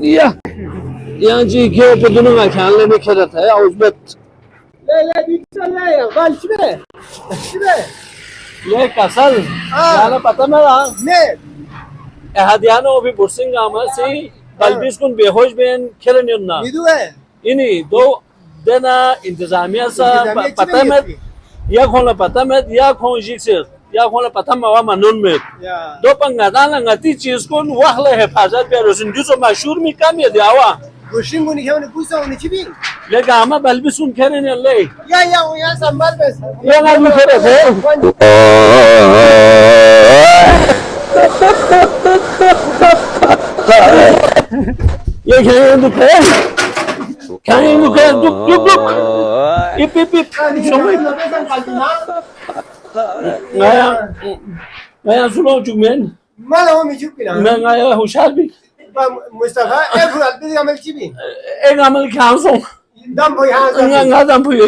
या यहाँ जी क्यों पुदुनु का ख्याल लेने खेला था या उसमें ले दिखता ले बाल चिबे चिबे ये कसर यार पता मेरा ne हदियानो अभी बुर्सिंग आमर से बल्बिस कुन बेहोश बेन खेलने उन्ना midue इन्हीं दो देना इंतजामिया सा पता में या खोला पता में या खोल जिक्सर या खोला पता में वहाँ मनून में ya दो पंगादान लंगती चीज को वाखले है फाजत पे रोशन जो मशहूर में काम ये दियावा gushin guni kemane kusa oni chibi लेकिन हमें बल्बिस कुन खेलने ले ya o ya sambal bes ये ना भी खेले थे ये खेलने तो थे खेलने तो थे दुक दुक दुक इप इप इप शोमें ngaya ngaya sulo cuman mala o mi chupina ngaya hoşar bir Mustafa evru albi gamel chibi en amal kansong dam boy ha ngadam bu ya